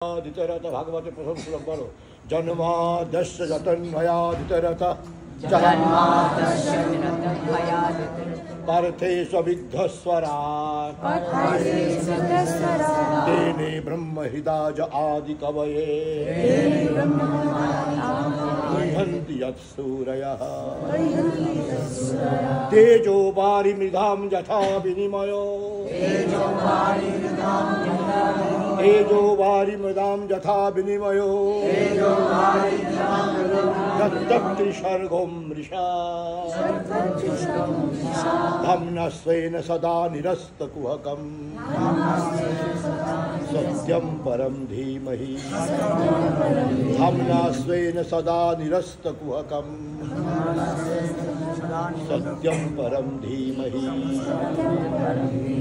দ্বিতীয়রথ ভাগবতে প্রথম শ্লোক বলো। জন্মাদ্যস্য যতন্ময়াদিতরথ পার্থেষু বিঘ্নস্বরাট তেনে ব্রহ্মহৃদাজ আদি কবয়ে গৃহন্তি যৎসূরয়ঃ তেজো বারিমৃধাম যথা বিনিময়ো तेजो वारिमृदां यथा विनिमयो यत्तत्त्रिसर्गो मृषा धाम्ना स्वेन सदा निरस्तकुहकं सत्यं परं धीमहि धाम्ना स्वेन सदा निरस्तकुहकं सत्यं परं धीमहि।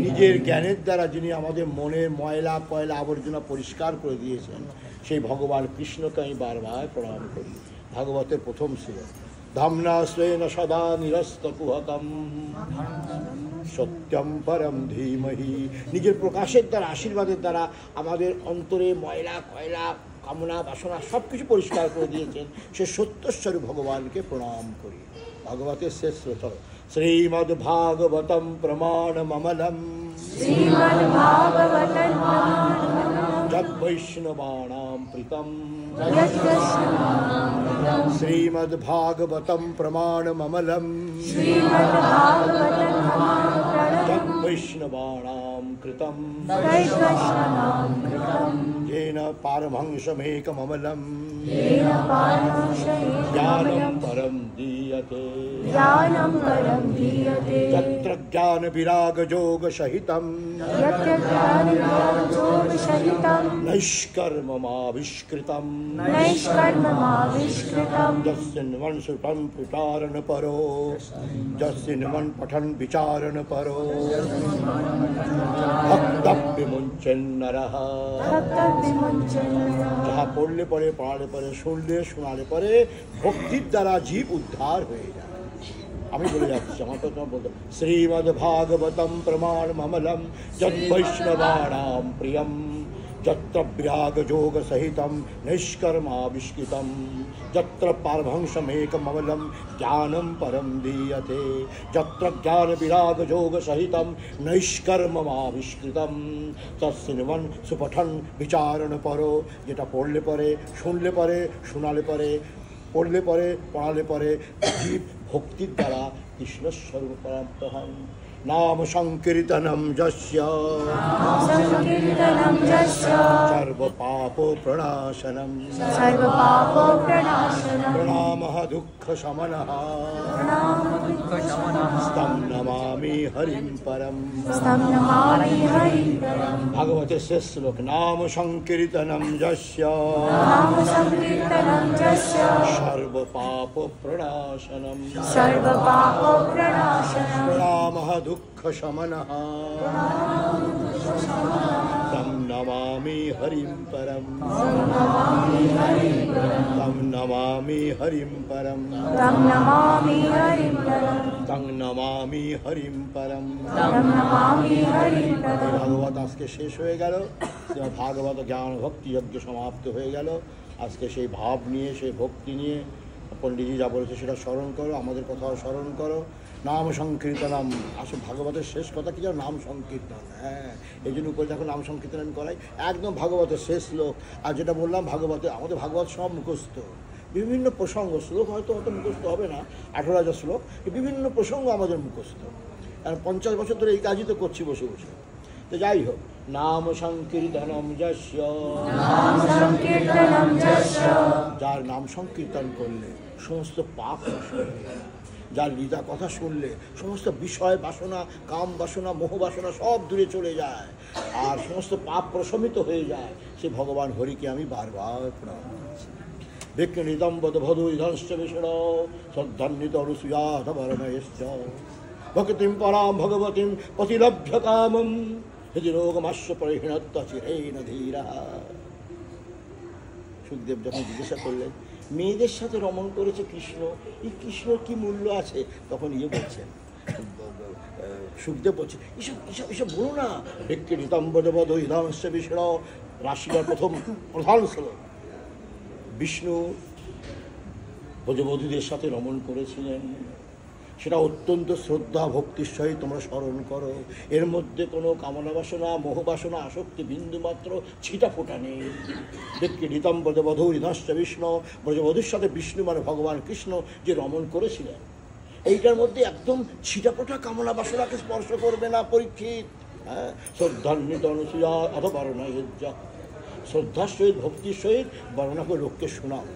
নিজের জ্ঞানের দ্বারা যিনি আমাদের মনের ময়লা কয়লা আবর্জনা পরিষ্কার করে দিয়েছেন সেই ভগবান কৃষ্ণকে আমি বারবার প্রণাম করি। ভাগবতের প্রথম শ্লোক ধাম্না স্বেন সদা নিরস্তকুহকম সত্যম পরম ধীমহি। নিজের প্রকাশের দ্বারা আশীর্বাদের দ্বারা আমাদের অন্তরে ময়লা কয়লা কামনা বাসনা সব কিছু পরিষ্কার করে দিয়েছেন সে সত্যস্বরূপ ভগবানকে প্রণাম করি। ভাগবতের শেষ শ্লোক শ্রীমদ্ভাগবতম প্রমাণমমলম যদ্বৈষ্ণবানাং প্রীতম শ্রীমদ্ভাগবতম প্রমাণমমলম যদ্বৈষ্ণবানাং কৃতম येन पारमहंसमेकममलं ज्ञानं परं दीयते यत्र ज्ञानविरागयोगसहितं नैष्कर्म्यमाविष्कृतं यस्मिन् श्रुतं प्रचारणपरो यस्मिन् पठन् विचारणपरो भक्तविमुञ्चन्नरः যাহা পড়লে পরে পড়ালে পরে শুনলে শোনালে পরে ভক্তির দ্বারা জীব উদ্ধার হয়ে যায়। আমি বলে যাচ্ছি আমার তো তোমার বলতে শ্রীমদ্ভাগবতম প্রমাণমমলম যদ্বৈষ্ণবানাং প্রিয়ম যত্র বিরাগযোগসহিतं নৈষ্কর্ম্যাবিষ্কৃतं যত্র পারমহংসমমেকমমলম জ্ঞাनं পরं দীয়তে যত্র জ্ঞানবিরাগযোগসহিतं নৈষ্কর্ম্যমাবিষ্কৃतं তস্মিन् সুপঠন বিচারণ পরো। যেটা পড়লে পরে শুনলে পরে শোনালে পরে পড়লে পরে পড়ালে পরে জীব ভক্তির দ্বারা কৃষ্ণস্বরূপ প্রাপ্ত হন। नाम संकीर्तनम यस्य सर्व पापो प्रणाशनम प्रणामः दुःख शमनः तं नमामि हरिं परम। भागवते शेष श्लोक नाम संकीर्तनम यस्य सर्व पापो प्रणाशनम प्रणामः दुःख शमनः तं नमामि हरिं परम। तं नमामि हरिं परम। तं नमामि हरिं परम। ভাগবত আজকে শেষ হয়ে গেল। ভাগবত জ্ঞান ভক্তি যজ্ঞ সমাপ্ত হয়ে গেল। আজকে সেই ভাব নিয়ে সেই ভক্তি নিয়ে পণ্ডিতজি যা বলেছে সেটা স্মরণ করো, আমাদের কথাও স্মরণ করো। নাম সংকীর্তনম আসলে ভাগবতের শেষ কথা কি জানো? নাম সংকীর্তন। হ্যাঁ, এই জন্য উপরে যখন নাম সংকীর্তন আমি করাই একদম ভাগবতের শেষ শ্লোক। আর যেটা বললাম ভাগবতে আমাদের ভাগবত সব মুখস্থ, বিভিন্ন প্রসঙ্গ শ্লোক হয়তো অত মুখস্থ হবে না, 18,000 শ্লোক, বিভিন্ন প্রসঙ্গ আমাদের মুখস্থ। আর 50 বছর ধরে এই কাজই তো করছি বসে বসে। তো যাই হোক, নাম সংকীর্তনম যস্য, যার নাম সংকীর্তন করলে সমস্ত পাপ নষ্ট হয়ে যায়। যার গীতা কথা শুনলে সমস্ত বিষয় বাসনা, কাম বাসনা, মোহ বাসনা সব দূরে চলে যায় আর সমস্ত পাপ প্রশমিত হয়ে যায়। সে ভগবান হরিকে আমি বারবার প্রণাম করছি। বিঘ্নিতম বদভদু ইধশ্চ বিষ্ণু সদ্ধন্বিত অনুসূয়াধবর্ণয়শ্চ ভক্তিম পরাম ভগবতীম প্রতিলভ্য কামম হৃদি রোগমাস্য পরিহীনত্ব চিরেণ ধীরা। সুখদেব যখন জিজ্ঞাসা করলেন মেয়েদের সাথে রমণ করেছে কৃষ্ণ, এই কৃষ্ণর কি মূল্য আছে? তখন বলছেন সুখদেব বলছে এসব এসব এসব বলো না। বিক্রিতম বদবদ ইধাংশ বিষ্ণু রাশিয়ার প্রধান শ্লোক। বিষ্ণু ব্রজবধূদের সাথে রমণ করেছিলেন, সেটা অত্যন্ত শ্রদ্ধা ভক্তির সহিত তোমরা স্মরণ করো। এর মধ্যে কোনো কামনা বাসনা, মোহবাসনা, আসক্তি বিন্দুমাত্র ছিটা ফোটা নেই। দেখি ঋতম ব্রজবধূ হৃদশ্চ বিষ্ণু, ব্রজবধূর সাথে বিষ্ণু মানে ভগবান কৃষ্ণ যে রমণ করেছিলেন, এইটার মধ্যে একদম ছিটাফোটা কামনা বাসনাকে স্পর্শ করবে না পরীক্ষিত। হ্যাঁ, শ্রদ্ধান্বিত অনুসূয়া অথবা বর্ণা যা, শ্রদ্ধার সহিত ভক্তির সহিত বর্ণনা করে লোককে শোনাও।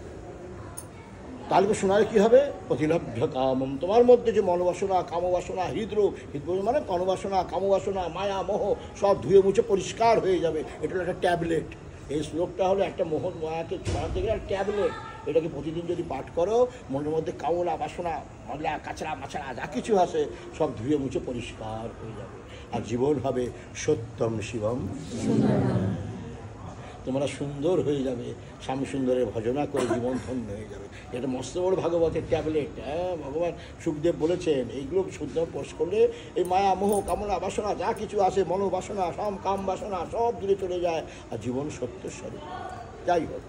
তাহলে শোনালে কী হবে? প্রতিলভ্য কামম, তোমার মধ্যে যে মনোবাসনা, কামবাসনা, হৃদরূপ, হৃদরূপ মানে কর্মবাসনা, কামবাসনা, মায়া, মোহ সব ধুয়ে মুছে পরিষ্কার হয়ে যাবে। এটা হলো একটা ট্যাবলেট। এই শ্লোকটা হলো একটা মোহ মায়াকে ছড়াতে গেলে একটা ট্যাবলেট। এটাকে প্রতিদিন যদি পাঠ করো, মনের মধ্যে কামনা বাসনা, ময়লা কাচড়া মাছড়া যা কিছু আছে সব ধুয়ে মুছে পরিষ্কার হয়ে যাবে, আর জীবন হবে সত্যম শিবম। তোমরা সুন্দর হয়ে যাবে, স্বামী সুন্দরের ভজনা করে জীবন ধন্য হয়ে যাবে। এটা মস্ত বড় ভাগবতের ট্যাবলেট। হ্যাঁ, ভগবান সুখদেব বলেছেন এইগুলো শুদ্ধ পোষ করলে এই মায়া মোহ কামনা বাসনা যা কিছু আছে, মনোবাসনা সব, কাম বাসনা সব দূরে চলে যায়, আর জীবন সত্য স্বরূপ। যাই হোক,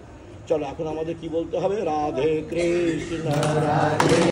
চলো এখন আমাদের কি বলতে হবে? রাধে কৃষ্ণ রাধে।